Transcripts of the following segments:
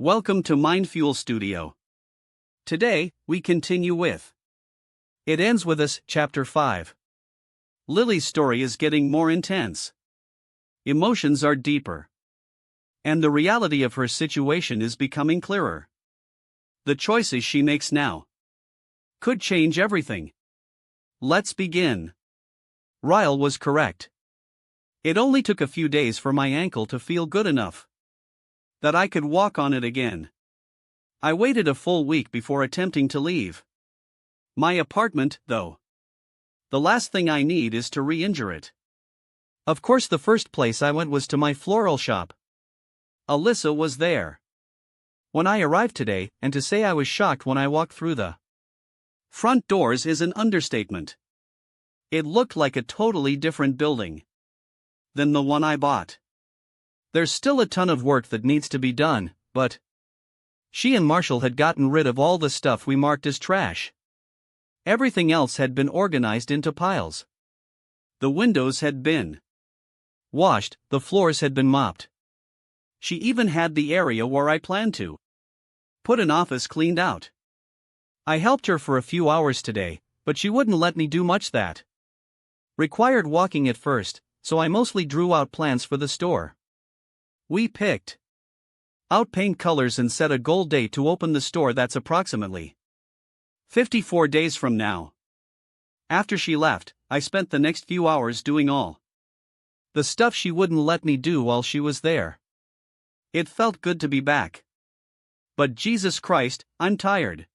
Welcome to Mindfuel Studio. Today, we continue with It Ends With Us, Chapter 5. Lily's story is getting more intense. Emotions are deeper. And the reality of her situation is becoming clearer. The choices she makes now could change everything. Let's begin. Ryle was correct. It only took a few days for my ankle to feel good enough that I could walk on it again. I waited a full week before attempting to leave my apartment, though. The last thing I need is to re-injure it. Of course, the first place I went was to my floral shop. Alyssa was there when I arrived today, and to say I was shocked when I walked through the front doors is an understatement. It looked like a totally different building than the one I bought. There's still a ton of work that needs to be done, but she and Marshall had gotten rid of all the stuff we marked as trash. Everything else had been organized into piles. The windows had been washed, the floors had been mopped. She even had the area where I planned to put an office cleaned out. I helped her for a few hours today, but she wouldn't let me do much that required walking at first, so I mostly drew out plans for the store. We picked out paint colors and set a goal date to open the store that's approximately 54 days from now. After she left, I spent the next few hours doing all the stuff she wouldn't let me do while she was there. It felt good to be back. But Jesus Christ, I'm tired.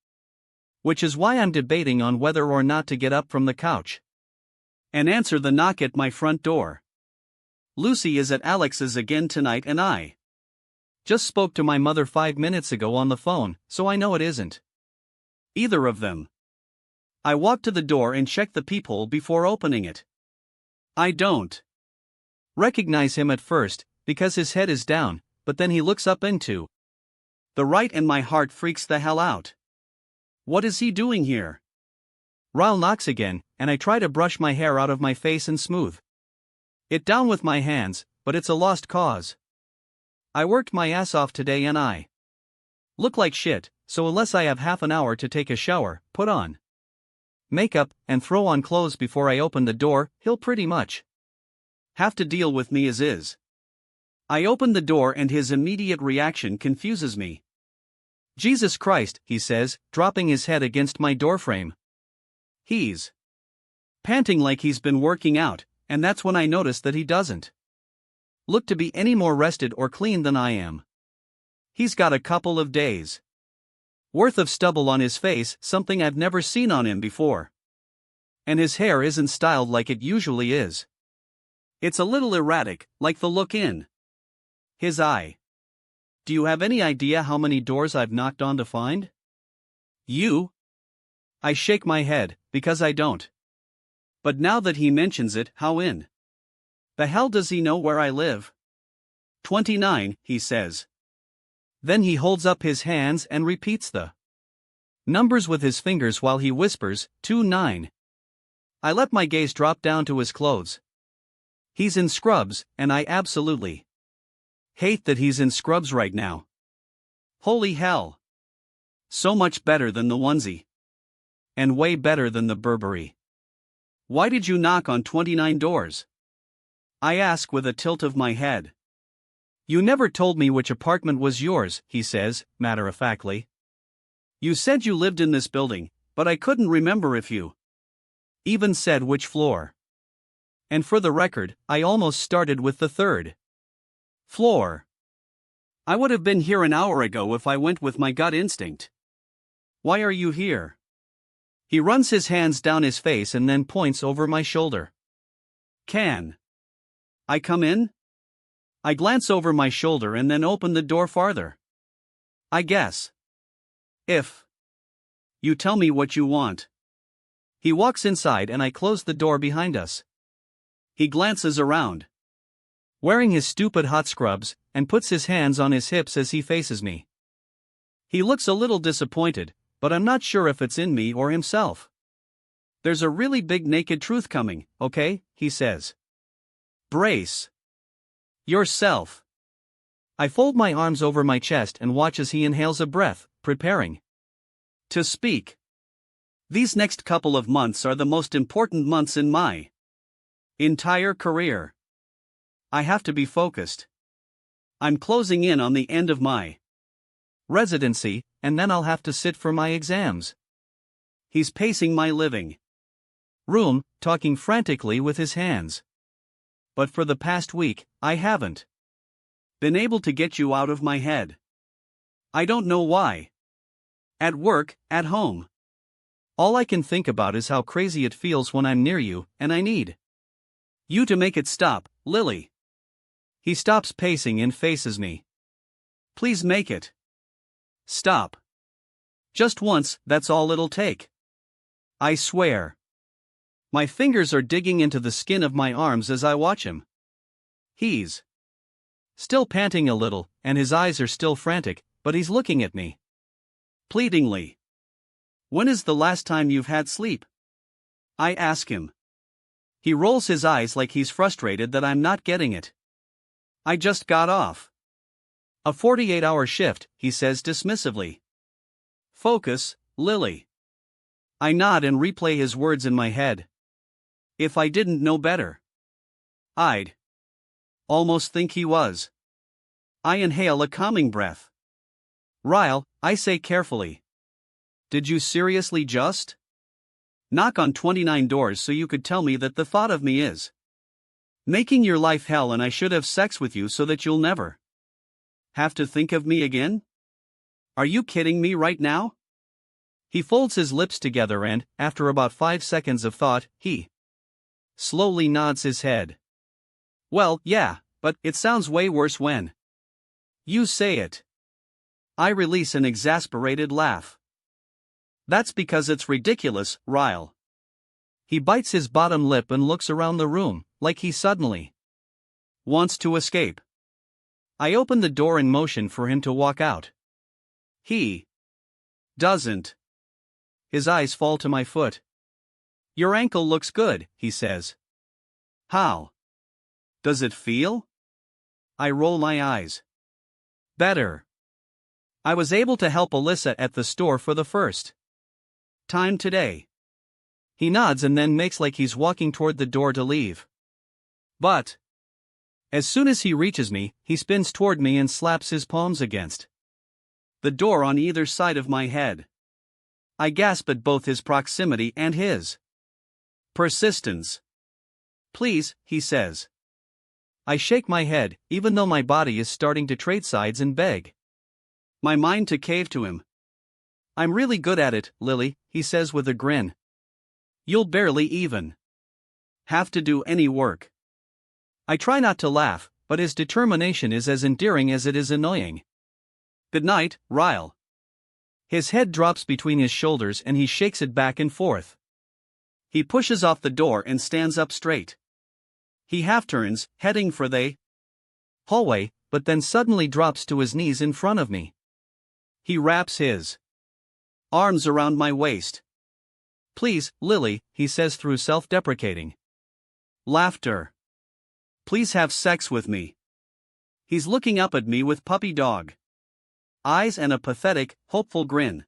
Which is why I'm debating on whether or not to get up from the couch and answer the knock at my front door. Lucy is at Alex's again tonight, and I just spoke to my mother 5 minutes ago on the phone, so I know it isn't either of them. I walk to the door and check the peephole before opening it. I don't recognize him at first, because his head is down, but then he looks up into the right and my heart freaks the hell out. What is he doing here? Ryle knocks again, and I try to brush my hair out of my face and smooth it down with my hands, but it's a lost cause. I worked my ass off today and I look like shit, so unless I have half an hour to take a shower, put on makeup, and throw on clothes before I open the door, he'll pretty much have to deal with me as is. I open the door and his immediate reaction confuses me. Jesus Christ, he says, dropping his head against my doorframe. He's panting like he's been working out, and that's when I notice that he doesn't look to be any more rested or clean than I am. He's got a couple of days worth of stubble on his face, something I've never seen on him before. And his hair isn't styled like it usually is. It's a little erratic, like the look in his eye. Do you have any idea how many doors I've knocked on to find you? I shake my head, because I don't. But now that he mentions it, how in the hell does he know where I live? 29, he says. Then he holds up his hands and repeats the numbers with his fingers while he whispers, 29. I let my gaze drop down to his clothes. He's in scrubs, and I absolutely hate that he's in scrubs right now. Holy hell. So much better than the onesie. And way better than the Burberry. Why did you knock on 29 doors? I ask with a tilt of my head. You never told me which apartment was yours, he says, matter-of-factly. You said you lived in this building, but I couldn't remember if you even said which floor. And for the record, I almost started with the third floor. I would have been here an hour ago if I went with my gut instinct. Why are you here? He runs his hands down his face and then points over my shoulder. Can I come in? I glance over my shoulder and then open the door farther. I guess. If you tell me what you want. He walks inside and I close the door behind us. He glances around, wearing his stupid hot scrubs, and puts his hands on his hips as he faces me. He looks a little disappointed, but I'm not sure if it's in me or himself. There's a really big naked truth coming, okay? He says. Brace yourself. I fold my arms over my chest and watch as he inhales a breath, preparing to speak. These next couple of months are the most important months in my entire career. I have to be focused. I'm closing in on the end of my residency, and then I'll have to sit for my exams. He's pacing my living room, talking frantically with his hands. But for the past week, I haven't been able to get you out of my head. I don't know why. At work, at home. All I can think about is how crazy it feels when I'm near you, and I need you to make it stop, Lily. He stops pacing and faces me. Please make it stop. Just once, that's all it'll take. I swear. My fingers are digging into the skin of my arms as I watch him. He's still panting a little, and his eyes are still frantic, but he's looking at me pleadingly. When is the last time you've had sleep? I ask him. He rolls his eyes like he's frustrated that I'm not getting it. I just got off a 48-hour shift, he says dismissively. Focus, Lily. I nod and replay his words in my head. If I didn't know better, I'd almost think he was. I inhale a calming breath. Ryle, I say carefully. Did you seriously just knock on 29 doors so you could tell me that the thought of me is making your life hell and I should have sex with you so that you'll never have to think of me again? Are you kidding me right now? He folds his lips together and, after about 5 seconds of thought, he slowly nods his head. Well, yeah, but it sounds way worse when you say it. I release an exasperated laugh. That's because it's ridiculous, Ryle. He bites his bottom lip and looks around the room, like he suddenly wants to escape. I open the door in motion for him to walk out. He doesn't. His eyes fall to my foot. Your ankle looks good, he says. How does it feel? I roll my eyes. Better. I was able to help Alyssa at the store for the first time today. He nods and then makes like he's walking toward the door to leave. But as soon as he reaches me, he spins toward me and slaps his palms against the door on either side of my head. I gasp at both his proximity and his persistence. Please, he says. I shake my head, even though my body is starting to trade sides and beg my mind to cave to him. I'm really good at it, Lily, he says with a grin. You'll barely even have to do any work. I try not to laugh, but his determination is as endearing as it is annoying. Good night, Ryle. His head drops between his shoulders and he shakes it back and forth. He pushes off the door and stands up straight. He half turns, heading for the hallway, but then suddenly drops to his knees in front of me. He wraps his arms around my waist. Please, Lily, he says through self-deprecating laughter. Please have sex with me. He's looking up at me with puppy dog eyes and a pathetic, hopeful grin.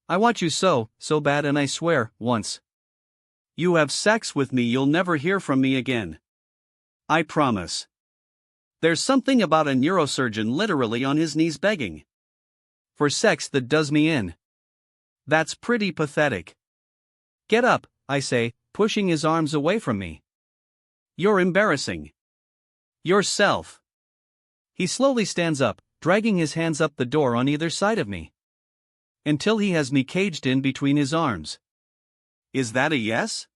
I want you so bad, and I swear, once you have sex with me you'll never hear from me again. I promise. There's something about a neurosurgeon literally on his knees begging for sex that does me in. That's pretty pathetic. Get up, I say, pushing his arms away from me. You're embarrassing yourself. He slowly stands up, dragging his hands up the door on either side of me, until he has me caged in between his arms. Is that a yes?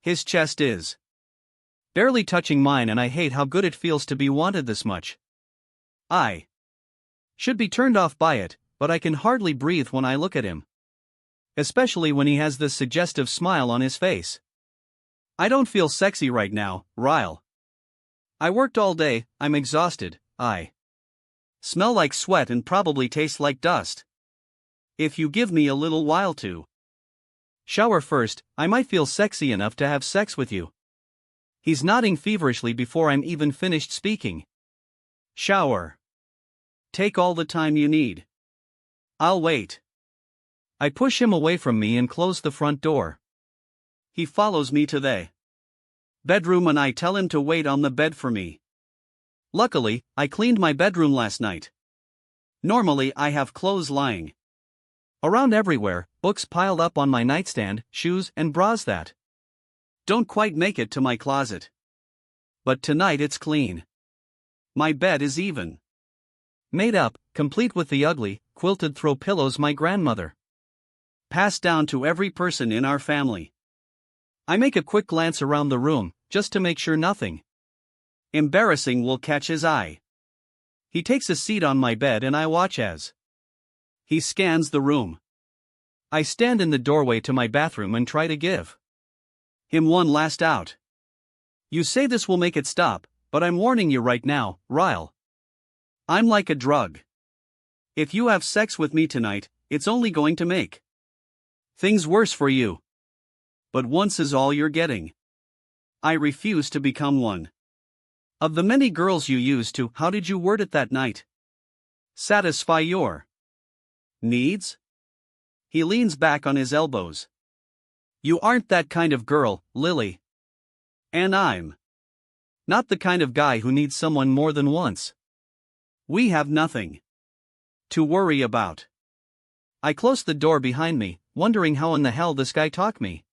His chest is barely touching mine, and I hate how good it feels to be wanted this much. I should be turned off by it, but I can hardly breathe when I look at him. Especially when he has this suggestive smile on his face. I don't feel sexy right now, Ryle. I worked all day, I'm exhausted, I smell like sweat and probably taste like dust. If you give me a little while to shower first, I might feel sexy enough to have sex with you. He's nodding feverishly before I'm even finished speaking. Shower. Take all the time you need. I'll wait. I push him away from me and close the front door. He follows me to the bedroom and I tell him to wait on the bed for me. Luckily, I cleaned my bedroom last night. Normally, I have clothes lying around everywhere, books piled up on my nightstand, shoes and bras that don't quite make it to my closet. But tonight it's clean. My bed is even made up, complete with the ugly, quilted throw pillows my grandmother passed down to every person in our family. I make a quick glance around the room, just to make sure nothing embarrassing will catch his eye. He takes a seat on my bed and I watch as he scans the room. I stand in the doorway to my bathroom and try to give him one last out. You say this will make it stop, but I'm warning you right now, Ryle. I'm like a drug. If you have sex with me tonight, it's only going to make things worse for you. But once is all you're getting. I refuse to become one of the many girls you used to, how did you word it that night? Satisfy your needs? He leans back on his elbows. You aren't that kind of girl, Lily. And I'm not the kind of guy who needs someone more than once. We have nothing to worry about. I close the door behind me, wondering how in the hell this guy talked me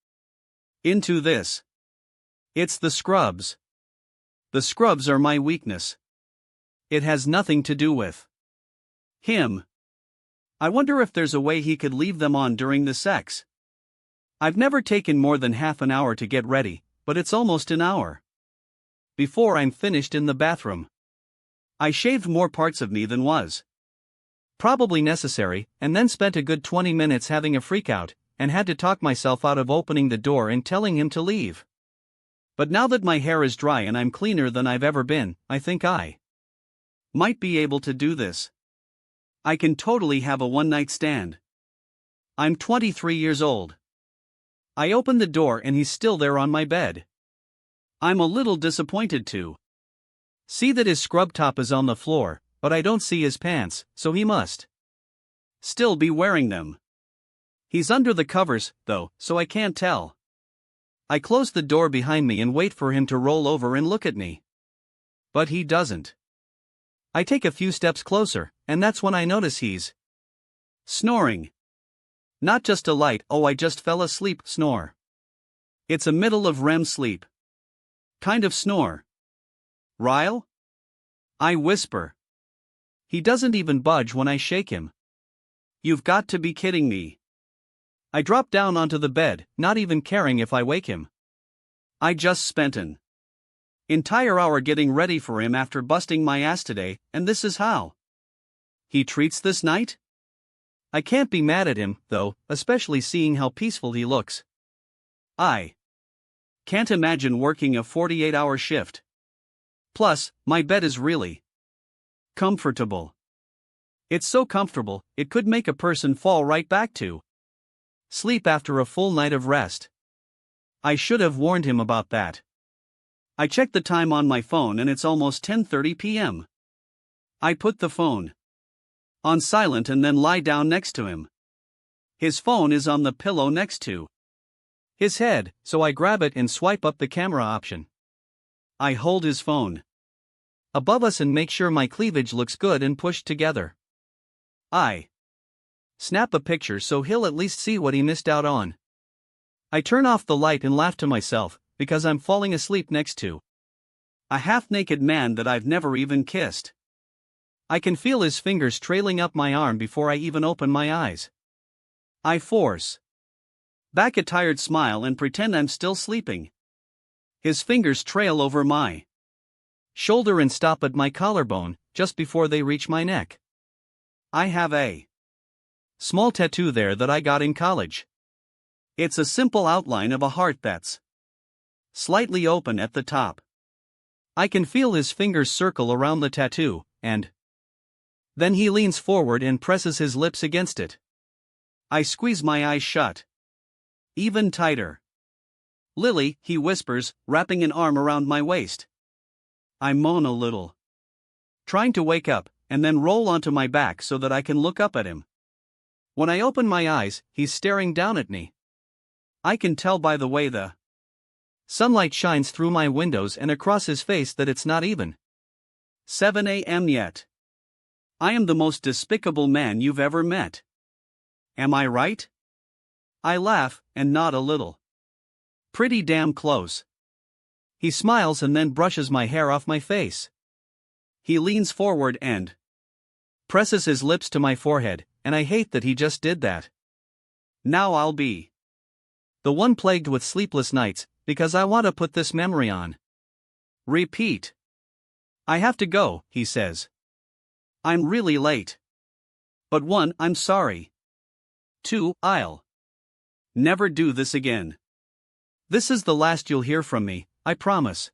into this. It's the scrubs. The scrubs are my weakness. It has nothing to do with him. I wonder if there's a way he could leave them on during the sex. I've never taken more than half an hour to get ready, but it's almost an hour before I'm finished in the bathroom. I shaved more parts of me than was probably necessary, and then spent a good 20 minutes having a freakout, and had to talk myself out of opening the door and telling him to leave. But now that my hair is dry and I'm cleaner than I've ever been, I think I might be able to do this. I can totally have a one-night stand. I'm 23 years old. I open the door and he's still there on my bed. I'm a little disappointed to see that his scrub top is on the floor, but I don't see his pants, so he must still be wearing them. He's under the covers, though, so I can't tell. I close the door behind me and wait for him to roll over and look at me. But he doesn't. I take a few steps closer, and that's when I notice he's snoring. Not just a light, oh I just fell asleep snore. It's a middle of REM sleep kind of snore. Ryle? I whisper. He doesn't even budge when I shake him. You've got to be kidding me. I drop down onto the bed, not even caring if I wake him. I just spent an entire hour getting ready for him after busting my ass today, and this is how he treats this night? I can't be mad at him, though, especially seeing how peaceful he looks. I can't imagine working a 48-hour shift. Plus, my bed is really comfortable. It's so comfortable, it could make a person fall right back to sleep after a full night of rest. I should have warned him about that. I checked the time on my phone and it's almost 10:30 p.m. I put the phone on silent and then lie down next to him. His phone is on the pillow next to his head, so I grab it and swipe up the camera option. I hold his phone above us and make sure my cleavage looks good and pushed together. I snap a picture so he'll at least see what he missed out on. I turn off the light and laugh to myself, because I'm falling asleep next to a half-naked man that I've never even kissed. I can feel his fingers trailing up my arm before I even open my eyes. I force back a tired smile and pretend I'm still sleeping. His fingers trail over my shoulder and stop at my collarbone, just before they reach my neck. I have a small tattoo there that I got in college. It's a simple outline of a heart that's slightly open at the top. I can feel his fingers circle around the tattoo, and then he leans forward and presses his lips against it. I squeeze my eyes shut even tighter. Lily, he whispers, wrapping an arm around my waist. I moan a little, trying to wake up, and then roll onto my back so that I can look up at him. When I open my eyes, he's staring down at me. I can tell by the way the sunlight shines through my windows and across his face that it's not even 7 a.m. yet. I am the most despicable man you've ever met. Am I right? I laugh, and nod a little. Pretty damn close. He smiles and then brushes my hair off my face. He leans forward and presses his lips to my forehead, and I hate that he just did that. Now I'll be the one plagued with sleepless nights, because I want to put this memory on repeat. I have to go, he says. I'm really late. But 1, I'm sorry. 2, I'll never do this again. This is the last you'll hear from me, I promise.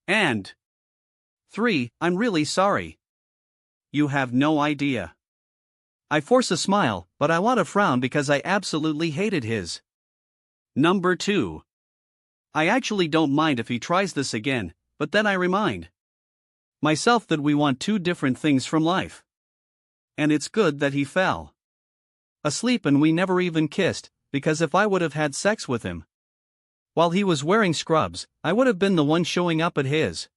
And 3, I'm really sorry. You have no idea. I force a smile, but I want to frown because I absolutely hated his number 2. I actually don't mind if he tries this again, but then I remind myself that we want 2 different things from life. And it's good that he fell asleep and we never even kissed, because if I would have had sex with him while he was wearing scrubs, I would have been the one showing up at his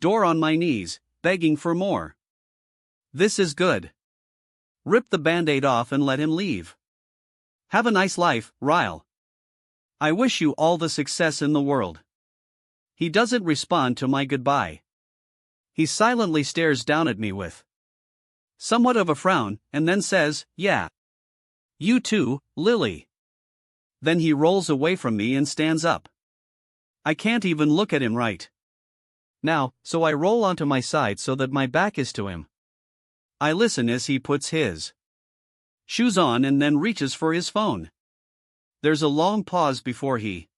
door on my knees, begging for more. This is good. Rip the band-aid off and let him leave. Have a nice life, Ryle. I wish you all the success in the world. He doesn't respond to my goodbye. He silently stares down at me with somewhat of a frown, and then says, "Yeah. You too, Lily." Then he rolls away from me and stands up. I can't even look at him right now, so I roll onto my side so that my back is to him. I listen as he puts his shoes on and then reaches for his phone. There's a long pause before he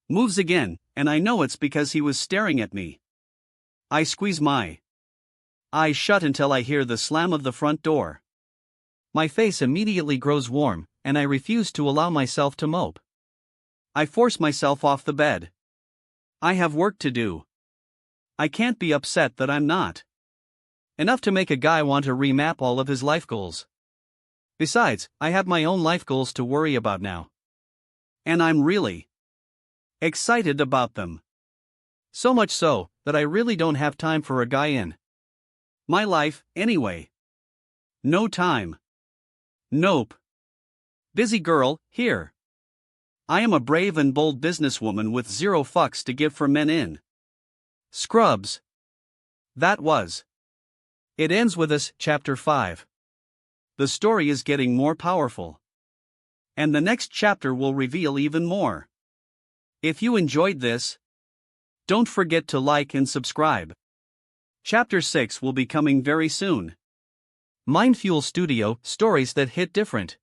moves again, and I know it's because he was staring at me. I squeeze my eyes shut until I hear the slam of the front door. My face immediately grows warm, and I refuse to allow myself to mope. I force myself off the bed. I have work to do. I can't be upset that I'm not enough to make a guy want to remap all of his life goals. Besides, I have my own life goals to worry about now. And I'm really excited about them. So much so, that I really don't have time for a guy in my life, anyway. No time. Nope. Busy girl, here. I am a brave and bold businesswoman with 0 fucks to give for men in scrubs. That was. It ends with us, chapter 5. The story is getting more powerful. And the next chapter will reveal even more. If you enjoyed this, don't forget to like and subscribe. Chapter 6 will be coming very soon. Mindfuel Studio, stories that hit different.